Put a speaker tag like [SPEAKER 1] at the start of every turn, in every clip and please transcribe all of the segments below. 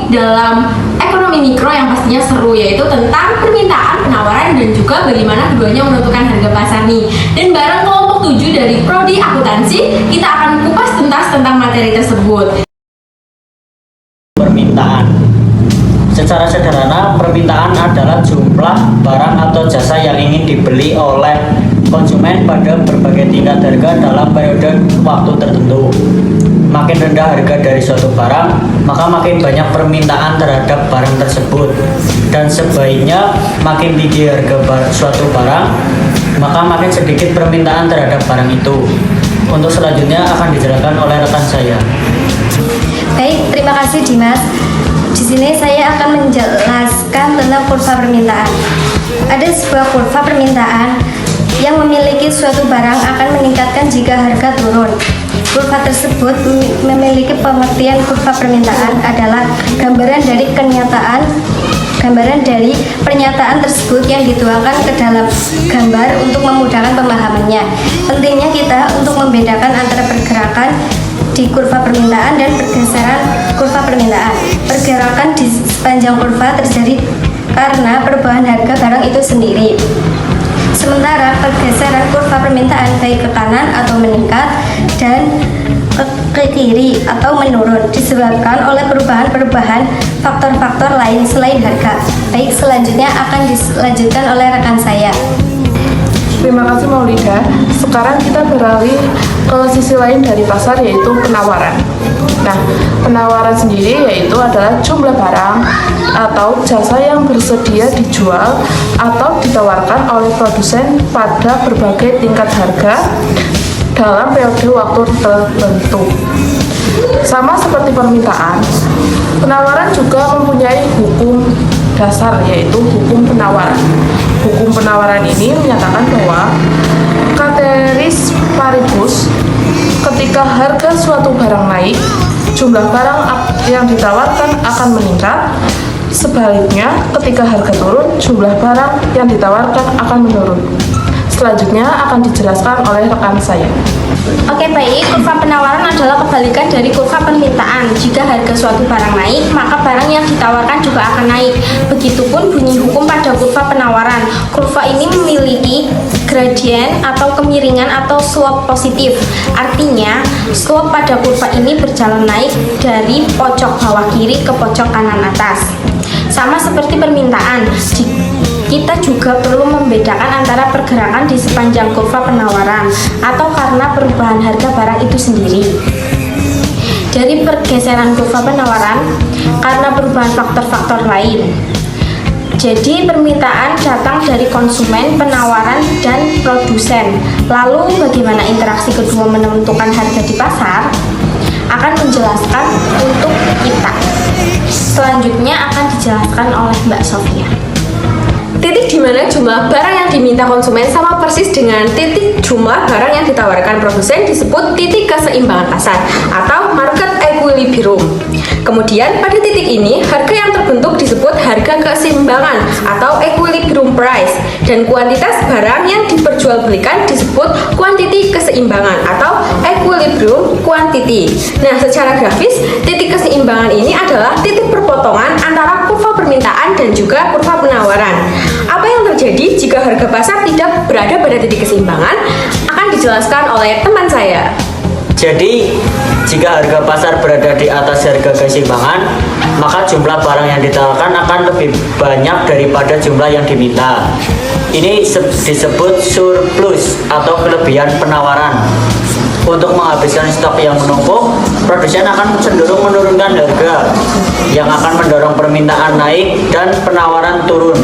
[SPEAKER 1] topik dalam ekonomi mikro yang pastinya seru, yaitu tentang permintaan, penawaran, dan juga bagaimana keduanya menentukan harga pasar nih. Dan bareng kelompok 7 dari Prodi Akuntansi, kita akan kupas tuntas tentang materi tersebut.
[SPEAKER 2] Permintaan. Secara sederhana, permintaan adalah jumlah barang atau jasa yang ingin dibeli oleh konsumen pada berbagai tingkat harga dalam periode waktu tertentu. Makin rendah harga dari suatu barang, maka makin banyak permintaan terhadap barang tersebut. Dan sebaiknya makin tinggi harga suatu barang, maka makin sedikit permintaan terhadap barang itu. Untuk selanjutnya akan dijelaskan oleh rekan saya.
[SPEAKER 3] Baik, terima kasih Dimas. Di sini saya akan menjelaskan tentang kurva permintaan. Ada sebuah kurva permintaan yang memiliki suatu barang akan meningkatkan jika harga turun. Kurva tersebut memiliki pengertian kurva permintaan adalah gambaran dari pernyataan tersebut yang dituangkan ke dalam gambar untuk memudahkan pemahamannya. Pentingnya kita untuk membedakan antara pergerakan di kurva permintaan dan pergeseran kurva permintaan. Pergerakan di sepanjang kurva terjadi karena perubahan harga barang itu sendiri. Sementara pergeseran kurva permintaan baik ke kanan atau meningkat dan ke kiri atau menurun disebabkan oleh perubahan faktor-faktor lain selain harga. Baik, selanjutnya akan dilanjutkan oleh rekan saya.
[SPEAKER 4] Terima kasih Maulida. Sekarang kita beralih ke sisi lain dari pasar, yaitu penawaran. Nah, penawaran sendiri yaitu adalah jumlah barang atau jasa yang bersedia dijual atau ditawarkan oleh produsen pada berbagai tingkat harga dalam periode waktu tertentu. Sama seperti permintaan, penawaran juga mempunyai hukum dasar, yaitu hukum penawaran. Hukum penawaran ini menyatakan bahwa ceteris paribus, ketika harga suatu barang naik, jumlah barang yang ditawarkan akan meningkat. Sebaliknya, ketika harga turun, jumlah barang yang ditawarkan akan menurun. Selanjutnya akan dijelaskan oleh rekan saya.
[SPEAKER 5] Oke, baik, kurva penawaran adalah kebalikan dari kurva permintaan. Jika harga suatu barang naik, maka barang yang ditawarkan juga akan naik. Begitupun bunyi hukum pada kurva penawaran. Kurva ini memiliki gradien atau kemiringan atau slope positif. Artinya, slope pada kurva ini berjalan naik dari pojok bawah kiri ke pojok kanan atas. Sama seperti permintaan, kita juga perlu membedakan antara pergerakan di sepanjang kurva penawaran atau karena perubahan harga barang itu sendiri. Dari pergeseran kurva penawaran karena perubahan faktor-faktor lain. Jadi permintaan datang dari konsumen, penawaran, dan produsen. Lalu bagaimana interaksi kedua menentukan harga di pasar? Akan menjelaskan untuk kita. Selanjutnya akan dijelaskan oleh Mbak Sofia.
[SPEAKER 1] Titik di mana jumlah barang yang diminta konsumen sama persis dengan titik jumlah barang yang ditawarkan produsen disebut titik keseimbangan pasar atau market equilibrium. Kemudian pada titik ini harga yang terbentuk disebut harga keseimbangan atau equilibrium price, dan kuantitas barang yang diperjualbelikan disebut kuantiti keseimbangan atau equilibrium quantity. Nah, secara grafis titik keseimbangan ini adalah titik perpotongan antara kurva permintaan dan juga kurva penawaran. Apa yang terjadi jika harga pasar tidak berada pada titik keseimbangan akan dijelaskan oleh teman saya.
[SPEAKER 2] Jadi, jika harga pasar berada di atas harga keseimbangan, maka jumlah barang yang ditawarkan akan lebih banyak daripada jumlah yang diminta. Ini disebut surplus atau kelebihan penawaran. Untuk menghabiskan stok yang menumpuk, produsen akan cenderung menurunkan harga, yang akan mendorong permintaan naik dan penawaran turun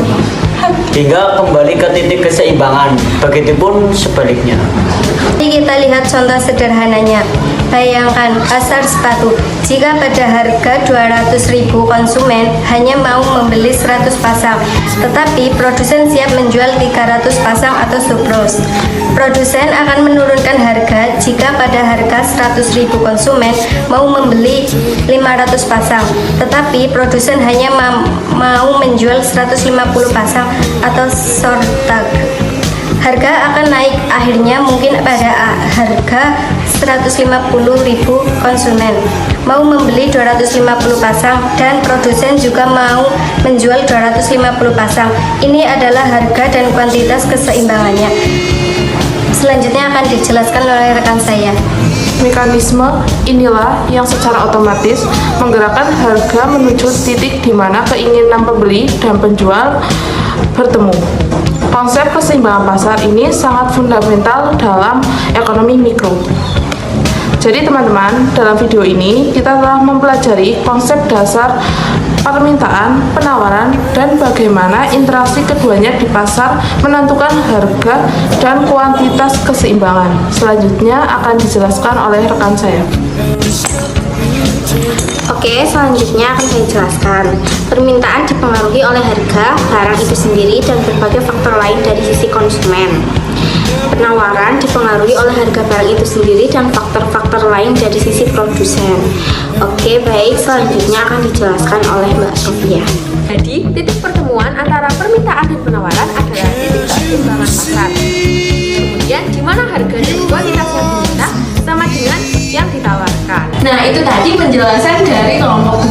[SPEAKER 2] hingga kembali ke titik keseimbangan. Begitupun sebaliknya.
[SPEAKER 3] Kita lihat contoh sederhananya. Bayangkan pasar sepatu. Jika pada harga 200.000 konsumen hanya mau membeli 100 pasang, tetapi produsen siap menjual 300 pasang atau surplus. Produsen akan menurunkan harga jika pada harga 100.000 konsumen mau membeli 500 pasang, tetapi produsen hanya mau menjual 150 pasang atau short tag. Harga akan naik, akhirnya mungkin pada harga 150.000 konsumen mau membeli 250 pasang dan produsen juga mau menjual 250 pasang. Ini adalah harga dan kuantitas keseimbangannya. Selanjutnya akan dijelaskan oleh rekan saya.
[SPEAKER 4] Mekanisme inilah yang secara otomatis menggerakkan harga menuju titik di mana keinginan pembeli dan penjual bertemu. Konsep keseimbangan pasar ini sangat fundamental dalam ekonomi mikro. Jadi teman-teman, dalam video ini kita telah mempelajari konsep dasar permintaan, penawaran, dan bagaimana interaksi keduanya di pasar menentukan harga dan kuantitas keseimbangan. Selanjutnya akan dijelaskan oleh rekan saya.
[SPEAKER 5] Oke, selanjutnya akan saya jelaskan. Permintaan dipengaruhi oleh harga barang itu sendiri dan berbagai faktor lain dari sisi konsumen. Penawaran dipengaruhi oleh harga barang itu sendiri dan faktor-faktor lain dari sisi produsen. Oke, baik, selanjutnya akan dijelaskan oleh Mbak Sofia.
[SPEAKER 1] Jadi, titik pertemuan antara permintaan dan penawaran adalah titik keseimbangan pasar. Kemudian, di mana harga dan kualitas yang diminta sama dengan yang ditawarkan. Nah, itu tadi penjelasan dari kelompok